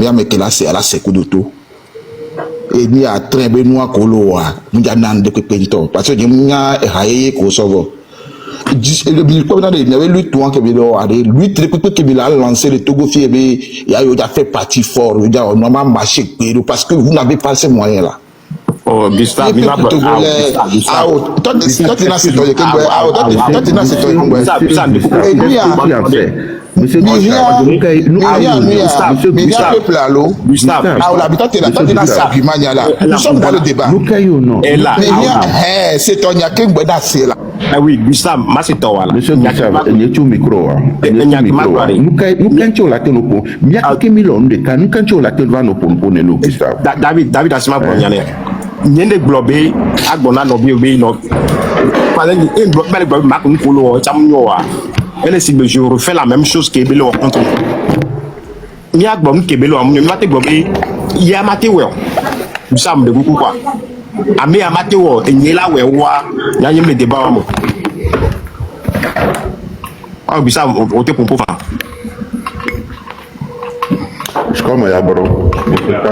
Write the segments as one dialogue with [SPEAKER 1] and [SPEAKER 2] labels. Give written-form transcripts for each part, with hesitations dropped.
[SPEAKER 1] mais mais que là c'est à la secours d'auto et ni a train be nous akolo wa nja nan de pento parce que nya haye ko sovo le bil ko na de ne lui tout que bilo a lui très que bilo a lancé le Togo fie be il a fait partie fort il a normalement marché parce que vous n'avez pas ces moyens là.
[SPEAKER 2] Oh, Gustave, il m'a
[SPEAKER 1] toi tu n'as c'est toi qui Monsieur Gustave, l'habitant est là, toi tu n'as ça argument là. Nous sommes dans le débat.
[SPEAKER 2] Et là,
[SPEAKER 1] c'est ton yakin c'est là.
[SPEAKER 2] Ah oui, Gustave, moi c'est toi là.
[SPEAKER 3] Monsieur Gustave, il y a tout micro. Nous quand tu la tenu pour, bien que millions de cas, nous quand tu la tenu va nous pour nous Gustave.
[SPEAKER 2] David, asma pour y aller. Nyende globé, agbona lobi obi no. Parce que un bloc bel bloc mak nkolo chamnyo wa. Elle si je refais la même chose que belo contre. Ni agbon ke belo amunyo mate globé, ya mate we. Nous sommes de beaucoup quoi. Ame amate wo enyela we wa, nya nyem le débat mo. Ah bisa o te pompo fa.
[SPEAKER 3] Je crois ya bro.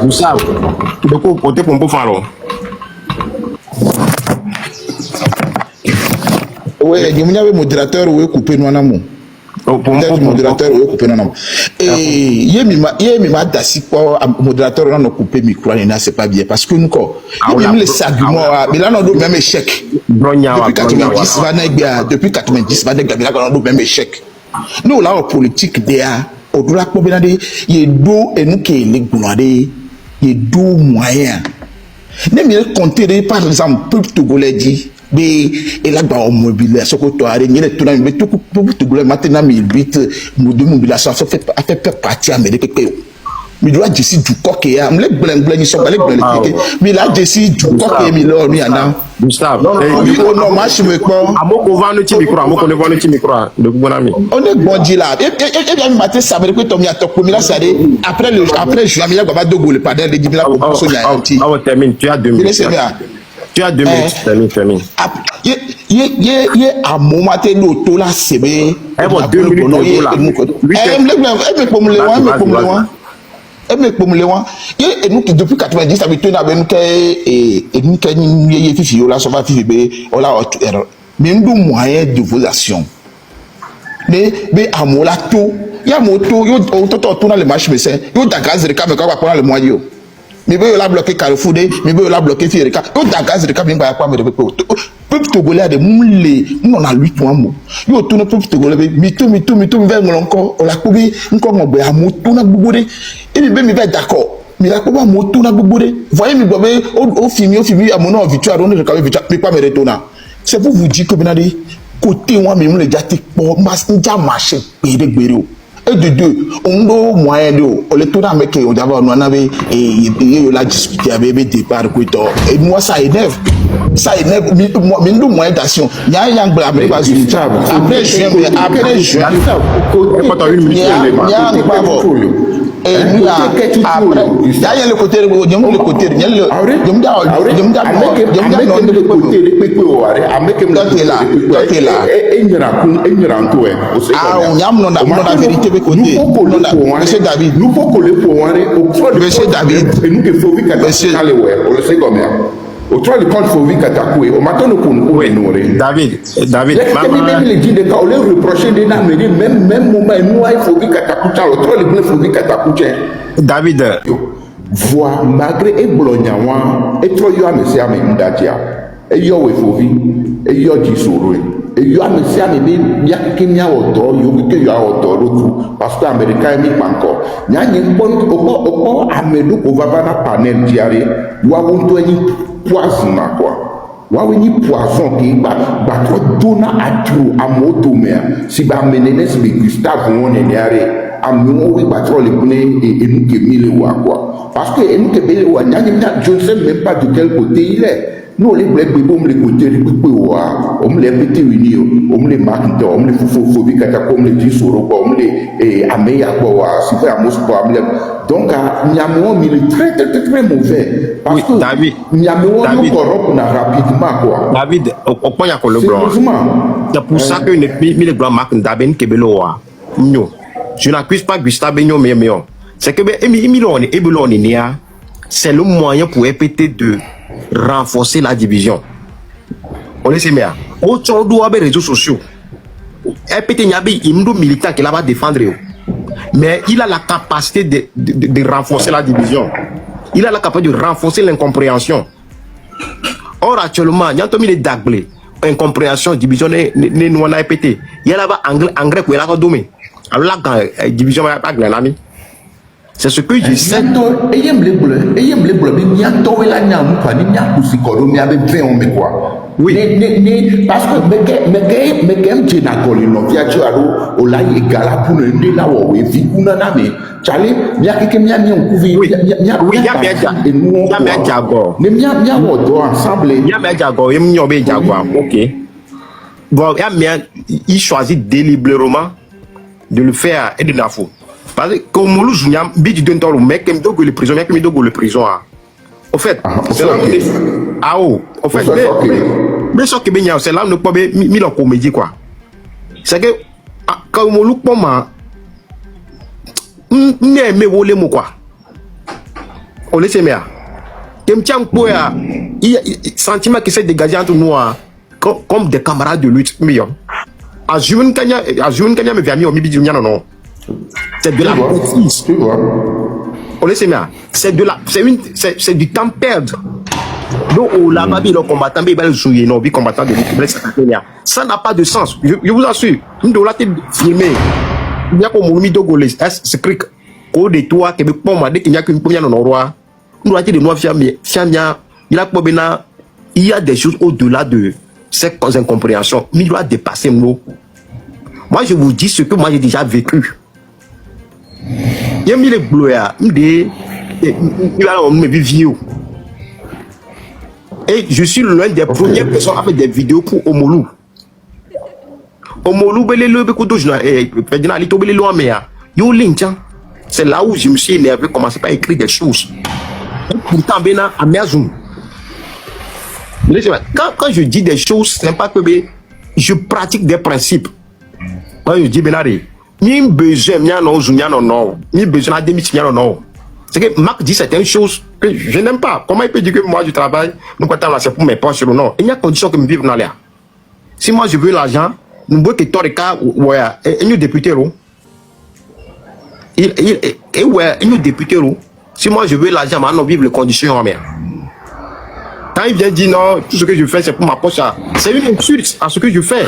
[SPEAKER 2] Vous savez, donc o te pompo fa lo.
[SPEAKER 1] Ouais, il y a un modérateur où est coupé nous en amont. Modérateur où est coupé nous en amont. Et il y a dassi quoi modérateur on a coupé micro là c'est pas bien parce que nous quoi. Il y a même les arguments mais là on a même échec. Depuis 90 va là on a même échec. Nous là en politique déjà au-delà pour bien il y a deux et nous qui les gouverner il y a deux moyens. Même il compter par exemple peuple togolais dit mais il a pas mobile ce que tu as rien il tout mais tout pour togolais maintenant mais il vite de mobilisation fait partie américaine mais doit dire du coq et am les blanc ils sont pas les blancs mais là je du coq et mi là mi ana
[SPEAKER 2] Gustave
[SPEAKER 1] non marche me quoi
[SPEAKER 2] amoko vanu ti micro amoko ne vanu ti micro de bon ami
[SPEAKER 1] on est bon dit là et bien matin ça veut dire que Tommy a toko mi là ça après juin mi là va dogo le padre de dibila ko so nya anti
[SPEAKER 2] ah termine tu as 2 minutes tu as 2 minutes termine ye a moment te l'auto là c'est bien eh bon 2 minutes là
[SPEAKER 1] et nous depuis 90 habitués avec nous et nous qui fifi là ça va fifi be là mais nous moyen de votation mais amola tout ya moto yo to na le marché mais c'est yo da gaz de caméra quoi pour le moyen mais be la bloquer Carrefour mais be la bloquer Fiereka yo da gaz de caméra quoi mais peuple togolais de moulé nous on a 8 mois mo yo tourne peuple togolais mito vers encore on la coubi encore on be amoto na gbogbo et bien mi va d'accord mais la comment moto na gbogbo voyez mi dobe au film amono victoire on est quand même victoire mais pas me retourner c'est pour vous dire que benadi côté moi même les jati pour nja marché gbere et de deux on do moyen de on le tourne avec on d'abord on avait et la discuter avec départ quoi et moi ça énerve moi mais nous moyen d'action il y a un blanc mais pas après juin et nous après il y a le côté Monsieur David
[SPEAKER 3] autrement le compte faut vite attaquer au matin nous pour nous
[SPEAKER 2] David
[SPEAKER 3] même les dit de quand on les reprocher des names même moment nous il faut vite attaquer autrement le faut vite attaquer
[SPEAKER 2] David
[SPEAKER 3] voix malgré et blognawa et trop yo amesi ame ndatia e yo we faut vite e yo di soro e yo amesi ame bi ya kimia odo yo bi ke yo odo lotu parce que américain mi panko nya nyi bon amedu ko vava na panel diare wa wonto ni poison na quoi wa we ni poison ki ba to dona adu amoto me si ba menene si Gustave won ne diare amu we ba to le kune et nous que mille wa quoi parce que nous que bele wa nya je ne sais même pas de quel côté il est nous les black people on les côté on les petit uni on les marque on les fofo bi kata comme les disoro on les ameya quoi si fait amos quoi donc nyamo mi très mauvais parce que
[SPEAKER 2] David
[SPEAKER 3] nyamo nous corrompt rapidement quoi
[SPEAKER 2] David au point ya ko le blanc c'est pour ça que les blancs marque David Kebelo wa non je n'accuse pas Gustave Benyo mais C'est que c'est le moyen pour EPT de renforcer la division. On le sait bien. Autant de réseaux sociaux. EPT n'y a pas de militant qui va défendre. Mais il a la capacité de renforcer la division. Il a la capacité de renforcer l'incompréhension. Or, actuellement, il y a un daglé, incompréhension, division, nous on a EPT. Il y a là-bas engrais pour la dominer. Alors là, la division va pas gagner. C'est ce que je sais. Oui.
[SPEAKER 3] Parce que
[SPEAKER 2] il choisit délibérément de le faire et de la faute. Parce que comme nous jouons, bidi d'un temps le mec qui me doit le prison, mec qui me doit le prison. Au fait, c'est là où ah oh, au fait, mais ce qui est bien, c'est là où nous pouvons mettre en comédie quoi. C'est que quand on look pour moi, mais voler moi quoi. On laisse bien. Qui me tient pour il sentiment qui s'est dégagé entre nous comme des camarades de lutte meilleur. Azune Kanya me vient mi au midi non. C'est de la bêtise. On laisse bien. C'est du temps perdu. Donc, là-bas, le combattant, il va le jouer, non, le combattant de l'équipe, ça n'a pas de sens. Je vous assure, nous devons filmer. Il y a comme Moumi Dogolé, c'est cric. Au détour, Québec, pour moi, dès qu'il y a qu'une première non roi, nous avons dit de nous faire, il y a des choses au-delà de cette incompréhension. Mais il doit dépasser nous. Moi, je vous dis ce que moi j'ai déjà vécu. Il y a mis les bleus, il a mis vieux. Et je suis l'un des premières personnes à faire des vidéos pour Omolou. Omolou, c'est là où je me suis énervé, commencé à écrire des choses. Pourtant, quand je dis des choses, c'est pas que je pratique des principes. Quand je dis Benari, ni besoin, ni besoin de non. C'est que Marc dit certaines choses que je n'aime pas. Comment il peut dire que moi je travaille, nous comptons là, c'est pour mes poches ou non. Il y a condition que me vivre dans l'air. Si moi je veux l'argent, nous voulons que toi, ouais, et député, il député, si moi je veux l'argent, maintenant vivre les conditions en mer. Quand il vient dire non, tout ce que je fais c'est pour ma poche, c'est une insulte à ce que je fais.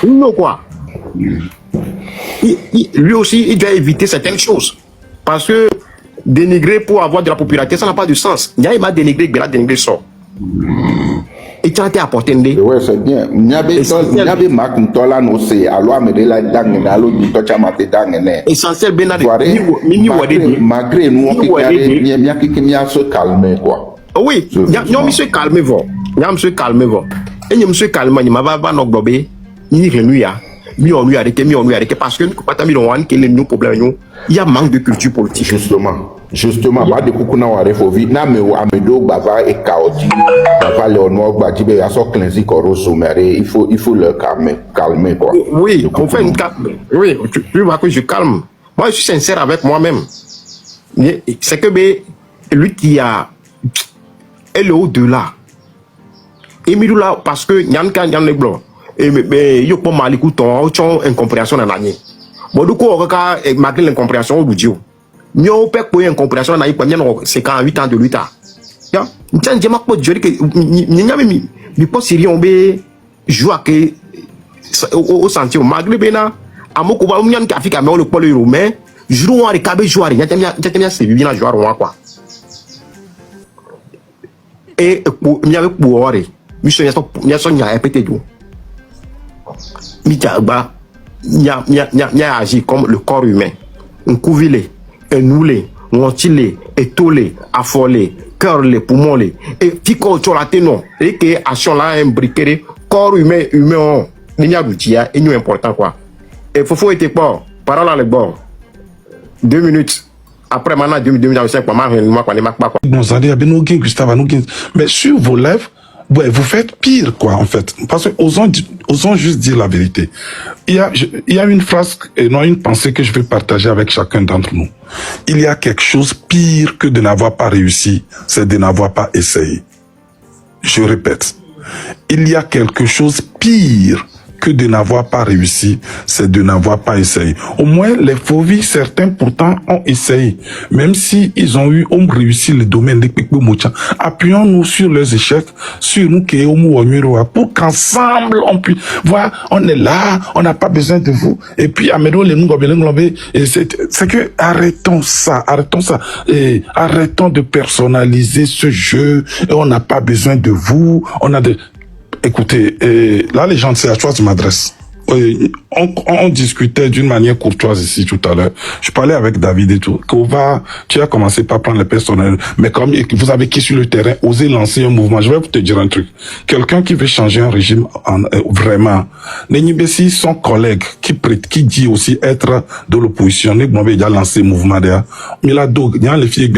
[SPEAKER 2] Non, quoi. Lui aussi, il doit éviter certaines choses. Parce que dénigrer pour avoir de la popularité, ça n'a pas de sens. Il m'a dénigré, il a dénigré ça. Et tu as été apporté.
[SPEAKER 3] Ouais, c'est bien. Il y avait Marc Ntola, nous c'est alors mais la dangue, alors du tochamate dangue.
[SPEAKER 2] Essentiel, Benade.
[SPEAKER 3] Malgré nous, il y a qui a se calmer, quoi.
[SPEAKER 2] Oui, il y a monsieur calmé, il y a monsieur calmé, et il y a monsieur calmé, il m'a pas n'obobé, ni rien. Mi on lui arrêté parce que nous pas mis on que les nous problèmes il y a manque de culture politique
[SPEAKER 3] justement ba de kukuna wa refovi na me wa medo baba et kaoti baba le ono gba tibe ya so cleansi koro somere il faut le calmer quoi.
[SPEAKER 2] Oui, on fait une oui, tu vois que je calme. Moi je suis sincère avec moi-même. C'est que lui qui a elle est au-delà. Et là parce que Yann les blancs et yo pas mal écoute ton incompréhension dans l'année. Bon du coup malgré l'incompréhension du Dieu. Mieux peut pour incompréhension dans c'est quand 8 ans de lutte. Ya, tiens je m'appelle dire que mi pas sérieux on be joie que au sentier malgré bena amoko ba on qui Afrique mais le polo mais jour on recabe joueur y a bien c'est bien joueur quoi. Et pour mi avec pour ore mi so ya répéter tout. Mitagba, nya agit comme le corps humain. Un couvilé, un noulé, un ventilé, étolé, affolé, cœur les poumons les. Et tico cholaté non. Et que action là imbriqué, corps humain, il y a d'outils, et nous important quoi. Et faut être bon, parole à le bon. 2 minutes. Après maintenant, 2005,
[SPEAKER 4] Bon, ça dit, Gustave, mais sur vos lèvres, ouais, vous faites pire, quoi, en fait. Parce que osons juste dire la vérité. Il y a une phrase, et non une pensée que je vais partager avec chacun d'entre nous. Il y a quelque chose pire que de n'avoir pas réussi, c'est de n'avoir pas essayé. Je répète. Il y a quelque chose pire que de n'avoir pas réussi, c'est de n'avoir pas essayé. Au moins, les Fauvi, certains pourtant ont essayé. Même si ils ont réussi le domaine des Pekpe Mochan. Appuyons-nous sur leurs échecs, sur nous qui pour qu'ensemble on puisse voir, on est là, on n'a pas besoin de vous. Et puis, Amédo, c'est que arrêtons ça, et arrêtons de personnaliser ce jeu, et on n'a pas besoin de vous, on a de... Écoutez, là, les gens, c'est à toi que je m'adresse. On discutait d'une manière courtoise ici tout à l'heure. Je parlais avec David et tout. Tu as commencé par prendre les personnels, mais comme vous avez qui sur le terrain, osé lancer un mouvement. Je vais vous te dire un truc. Quelqu'un qui veut changer un régime, vraiment, Nenibesi, son collègue, qui dit aussi être de l'opposition, il a déjà lancé un mouvement derrière. Mais là,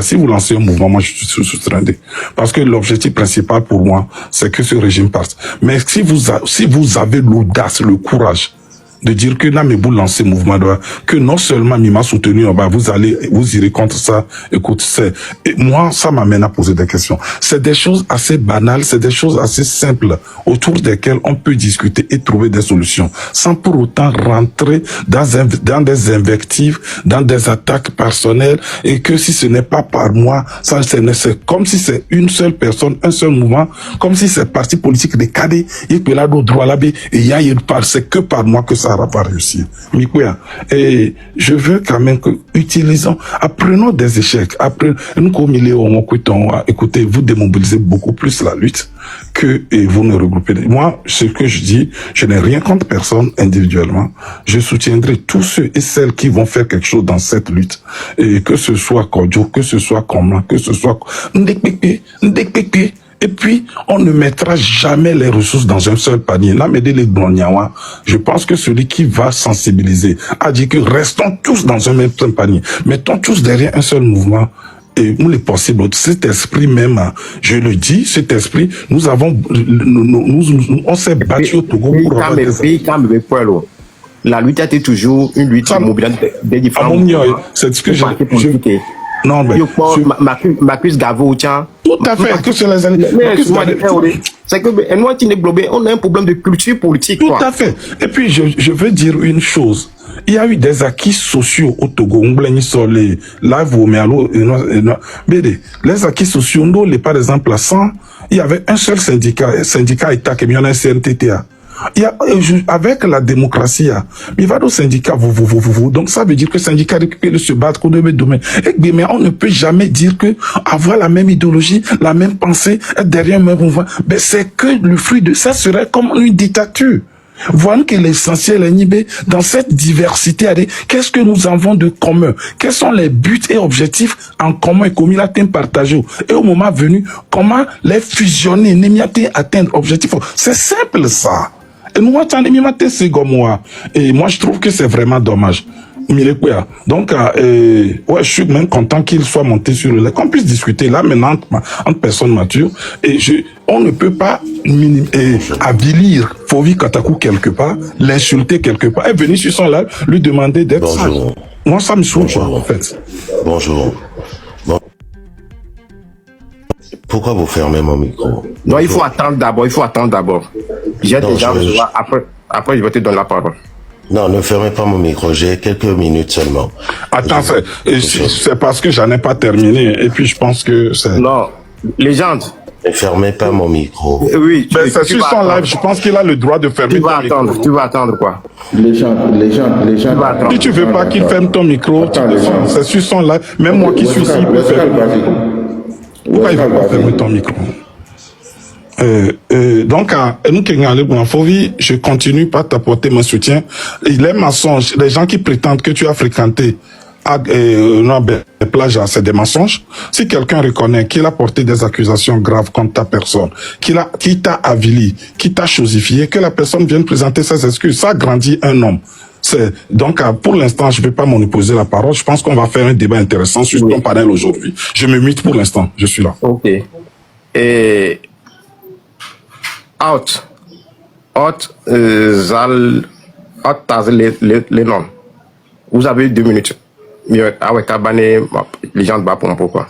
[SPEAKER 4] si vous lancez un mouvement, moi, je suis soustreindé. Parce que l'objectif principal pour moi, c'est que ce régime parte. Mais si vous avez l'audace, le courage, de dire que Namibou lance ce mouvement, que non seulement Mima soutenu, vous irez contre ça. Écoute, moi, ça m'amène à poser des questions. C'est des choses assez banales, c'est des choses assez simples, autour desquelles on peut discuter et trouver des solutions, sans pour autant rentrer dans des invectives, dans des attaques personnelles, et que si ce n'est pas par moi, ça, c'est comme si c'est une seule personne, un seul mouvement, comme si c'est parti politique de cadets, et que là, droit là, et il y a une part, c'est que par moi que ça n'aura pas réussi. Et je veux quand même que apprenons des échecs. Écoutez, vous démobilisez beaucoup plus la lutte que vous ne regroupez. Moi, ce que je dis, je n'ai rien contre personne individuellement. Je soutiendrai tous ceux et celles qui vont faire quelque chose dans cette lutte. Et que ce soit Kodjo, que ce soit Koma, que ce soit Ndekpekpe. Et puis, on ne mettra jamais les ressources dans un seul panier. Là, je pense que celui qui va sensibiliser a dit que restons tous dans un même panier. Mettons tous derrière un seul mouvement. Et où est possible, cet esprit même, je le dis, cet esprit, on s'est battu au Togo pour avoir
[SPEAKER 2] la lutte a été toujours une lutte mobilisante des différents.
[SPEAKER 4] C'est ce que non, mais
[SPEAKER 2] Marcus Gavo, tiens.
[SPEAKER 4] Tout à fait. Que c'est les
[SPEAKER 2] c'est que nous, on a un problème de culture politique.
[SPEAKER 4] Tout à fait. Et puis, je veux dire une chose. Il y a eu des acquis sociaux au Togo. Les acquis sociaux, par exemple, il y avait un seul syndicat État qui est un CNTTA. Avec la démocratie, il va au syndicat, donc ça veut dire que le syndicat récupère se battre contre le domaine. Mais on ne peut jamais dire que avoir la même idéologie, la même pensée, être derrière un même mouvement, mais c'est que le fruit de ça serait comme une dictature. Voyons que l'essentiel est dans cette diversité. Qu'est-ce que nous avons de commun? Quels sont les buts et objectifs en commun qu'on a partagés? Et au moment venu, comment les fusionner, atteindre objectif? C'est simple ça. Et nous, et moi, je trouve que c'est vraiment dommage. Donc, ouais, je suis même content qu'il soit monté sur le lait, qu'on puisse discuter là maintenant entre personnes matures. Et on ne peut pas avilir Fauvi Katakou quelque part, l'insulter quelque part, et venir sur son live, lui demander d'être sage. Moi, ça me saoule, en fait.
[SPEAKER 5] Bonjour. Bon. Pourquoi vous fermez mon micro?
[SPEAKER 2] Non, il faut attendre d'abord. J'ai déjà après je vais te donner la parole.
[SPEAKER 5] Non, ne fermez pas mon micro, j'ai quelques minutes seulement.
[SPEAKER 4] Attends, c'est parce que j'en ai pas terminé, et puis je pense que c'est...
[SPEAKER 2] Non, légende.
[SPEAKER 5] Ne fermez pas mon micro.
[SPEAKER 2] Oui,
[SPEAKER 4] mais c'est sur son live, je pense qu'il a le droit de fermer ton micro.
[SPEAKER 2] Tu vas attendre quoi?
[SPEAKER 3] Légende.
[SPEAKER 4] Si tu veux pas qu'il ferme ton micro, c'est sur son live, même moi qui suis ici, il peut fermer. Pourquoi il va pas fermer ton micro? Donc, je continue par t'apporter mon soutien. Les mensonges, les gens qui prétendent que tu as fréquenté les plages, c'est des mensonges. Si quelqu'un reconnaît qu'il a porté des accusations graves contre ta personne, qui t'a avili, qui t'a chosifié, que la personne vienne présenter ses excuses, ça grandit un homme. Donc, pour l'instant, je ne vais pas m'en opposer la parole. Je pense qu'on va faire un débat intéressant sur ton panel aujourd'hui. Je me mute pour l'instant. Je suis là.
[SPEAKER 2] Ok. Et out, zal, out, taz, les noms. Vous avez 2 minutes. Mais avec Abane, les gens ne vont pas pour quoi.